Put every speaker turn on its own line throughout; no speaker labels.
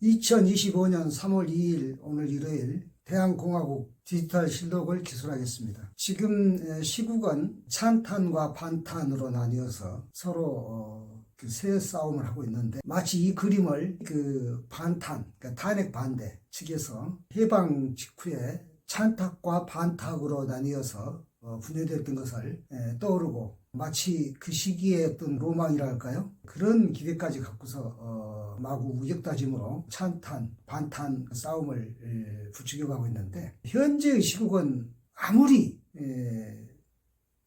2025년 3월 2일 오늘 일요일 대한공화국 디지털 실록을 기술하겠습니다. 지금 시국은 찬탄과 반탄으로 나뉘어서 서로 세 싸움을 하고 있는데, 마치 이 그림을 반탄, 그러니까 탄핵 반대 측에서 해방 직후에 찬탁과 반탁으로 나뉘어서 분열됐던 것을 떠오르고, 마치 그 시기에 어떤 로망이랄까요? 그런 기대까지 갖고서 마구 우격다짐으로 찬탄, 반탄 싸움을 부추겨가고 있는데, 현재의 시국은 아무리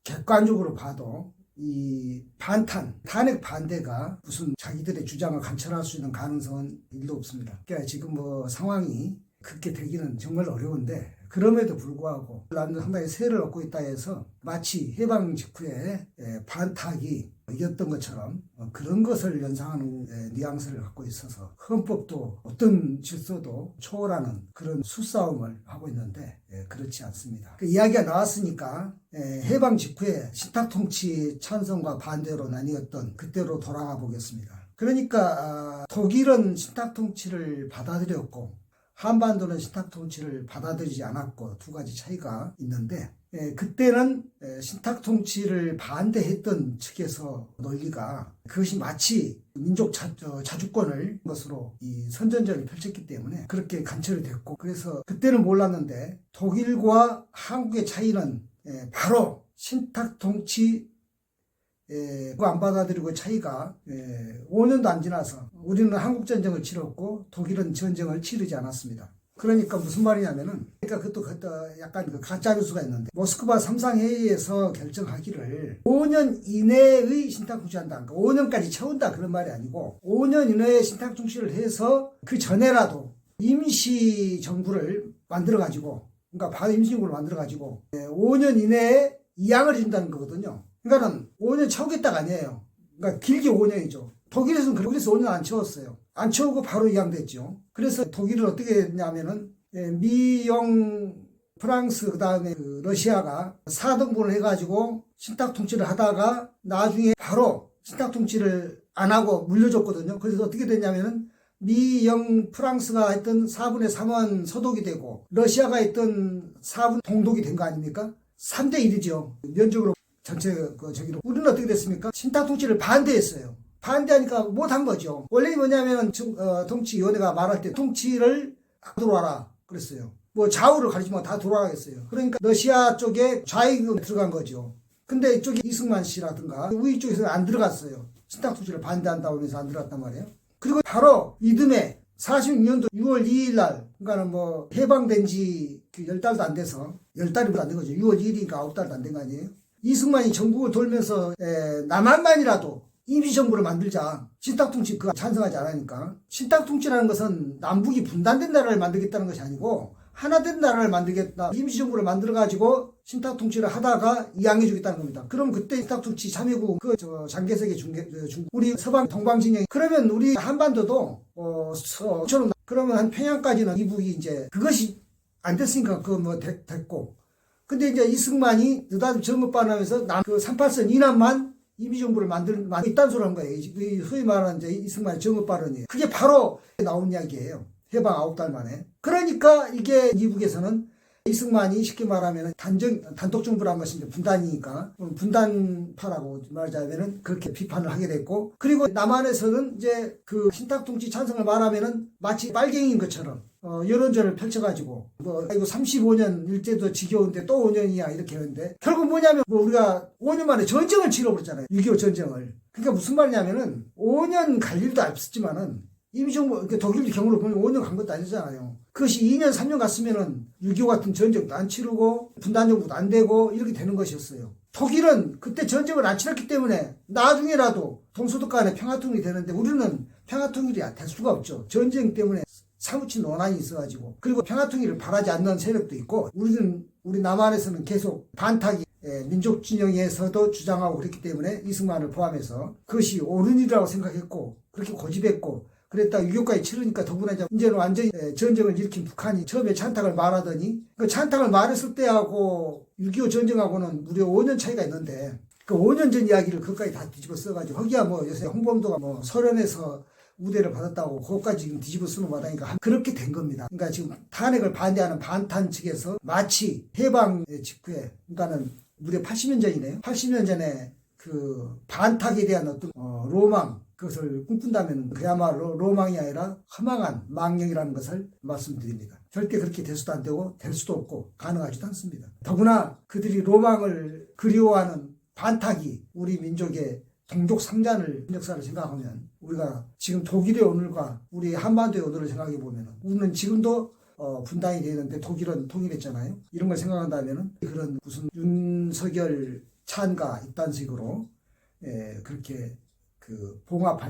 객관적으로 봐도 이 반탄, 탄핵 반대가 무슨 자기들의 주장을 관철할 수 있는 가능성은 일도 없습니다. 그러니까 지금 상황이 그렇게 되기는 정말 어려운데, 그럼에도 불구하고 나는 상당히 세를 얻고 있다 해서 마치 해방 직후에 반탁이 이겼던 것처럼 그런 것을 연상하는 뉘앙스를 갖고 있어서, 헌법도 어떤 질서도 초월하는 그런 수싸움을 하고 있는데 그렇지 않습니다. 그 이야기가 나왔으니까 해방 직후에 신탁통치 찬성과 반대로 나뉘었던 그때로 돌아가 보겠습니다. 그러니까 독일은 신탁통치를 받아들였고 한반도는 신탁통치를 받아들이지 않았고, 두 가지 차이가 있는데, 그때는 신탁통치를 반대했던 측에서 논리가 그것이 마치 민족 자주권을 것으로 이 선전전을 펼쳤기 때문에 그렇게 관철이 됐고, 그래서 그때는 몰랐는데 독일과 한국의 차이는 바로 신탁통치 안 받아들이고 차이가 5년도 안 지나서, 우리는 한국전쟁을 치렀고 독일은 전쟁을 치르지 않았습니다. 그러니까 무슨 말이냐면은, 그러니까 그것도 약간 가짜 뉴스가 있는데, 모스크바 3상 회의에서 결정하기를 5년 이내의 신탁통치 한다. 그러니까 5년까지 채운다, 그런 말이 아니고 5년 이내에 신탁통치를 해서 그 전에라도 임시정부를 만들어가지고, 그러니까 바로 임시정부를 만들어가지고 5년 이내에 이양을 해준다는 거거든요. 그러니까는 5년 채우겠다가 아니에요. 그러니까 길게 5년이죠. 독일에서는 그래서 5년 안 채웠어요. 안 채우고 바로 이양됐죠. 그래서 독일은 어떻게 했냐면은 미, 영, 프랑스, 그 다음에 러시아가 4등분을 해가지고 신탁통치를 하다가 나중에 바로 신탁통치를 안 하고 물려줬거든요. 그래서 어떻게 됐냐면은 미, 영, 프랑스가 했던 4분의 3은 서독이 되고 러시아가 했던 4분 동독이 된 거 아닙니까? 3대 1이죠. 면적으로 전체 저기로. 우리는 어떻게 됐습니까? 신탁통치를 반대했어요. 반대하니까 못한 거죠. 원래 뭐냐면 통치위원회가 말할 때 통치를 들어와라 그랬어요. 좌우를 가리지만 다 들어와야겠어요. 그러니까 러시아 쪽에 좌익으로 들어간 거죠. 근데 이쪽에 이승만 씨라든가 우리 쪽에서는 안 들어갔어요. 신탁통치를 반대한다고 해서 안 들어갔단 말이에요. 그리고 바로 이듬해 46년도 6월 2일 날, 그러니까는 해방된 지 10달도 안 돼서, 10달이 안 된 거죠. 6월 2일이니까 9달도 안 된 거 아니에요? 이승만이 전국을 돌면서 남한만이라도 임시정부를 만들자. 신탁통치 그거 찬성하지 않으니까. 신탁통치라는 것은 남북이 분단된 나라를 만들겠다는 것이 아니고 하나된 나라를 만들겠다. 임시정부를 만들어가지고 신탁통치를 하다가 이양해주겠다는 겁니다. 그럼 그때 신탁통치 참여국 장개석의 중국, 우리 서방 동방진영, 그러면 우리 한반도도 그러면 한 평양까지는 이북이 이제 그것이 안 됐으니까 됐고. 근데 이제 이승만이 느닷없이 정급반하면서 38선 이남만 임시정부를 이딴 소리 한 거예요. 소위 말하는 이제 이승만의 정급발언이에요. 그게 바로 나온 이야기예요. 해방 9달 만에. 그러니까 이게 이북에서는 이승만이 쉽게 말하면 단독정부란 것이 이제 분단이니까 분단파라고 말하자면은 그렇게 비판을 하게 됐고, 그리고 남한에서는 이제 신탁통치 찬성을 말하면은 마치 빨갱이인 것처럼 여론전을 펼쳐가지고 이거 35년 일제도 지겨운데 또 5년이야 이렇게 하는데, 결국 뭐냐면 우리가 5년 만에 전쟁을 치러버렸잖아요. 6.25 전쟁을. 그러니까 무슨 말이냐면은 5년 갈 일도 없었지만은 임시정부, 독일 경우로 보면 5년 간 것도 아니잖아요. 그것이 2년 3년 갔으면은 6.25 같은 전쟁도 안 치르고 분단정부도 안 되고 이렇게 되는 것이었어요. 독일은 그때 전쟁을 안 치렀기 때문에 나중에라도 동서독 간에 평화통일이 되는데, 우리는 평화통일이 될 수가 없죠. 전쟁 때문에 사무친 원한이 있어가지고. 그리고 평화통일을 바라지 않는 세력도 있고, 우리 남한에서는 계속 반탁이 민족 진영에서도 주장하고 그랬기 때문에 이승만을 포함해서 그것이 옳은 일이라고 생각했고 그렇게 고집했고 그랬다 6.25까지 치르니까 더구나 이제는 완전히 전쟁을 일으킨 북한이 처음에 찬탁을 말하더니, 그 찬탁을 말했을 때하고 6.25 전쟁하고는 무려 5년 차이가 있는데, 그 5년 전 이야기를 그까지 다 뒤집어 써가지고, 거기야 요새 홍범도가 소련에서 우대를 받았다고 그것까지 지금 뒤집어 쓰는 마당이니까 그렇게 된 겁니다. 그러니까 지금 탄핵을 반대하는 반탄 측에서 마치 해방 직후에, 그러니까는 무려 80년 전이네요. 80년 전에 그 반탁에 대한 어떤 로망, 그것을 꿈꾼다면 그야말로 로망이 아니라 허망한 망령이라는 것을 말씀드립니다. 절대 그렇게 돼서도 안 되고 될 수도 없고 가능하지도 않습니다. 더구나 그들이 로망을 그리워하는 반탁이 우리 민족의 동족 상잔을 역사를 생각하면, 우리가 지금 독일의 오늘과 우리 한반도의 오늘을 생각해 보면, 우리는 지금도 분단이 되는데 독일은 통일했잖아요. 이런 걸 생각한다면 그런 무슨 윤석열 찬가 이딴 식으로 그렇게 그 봉합할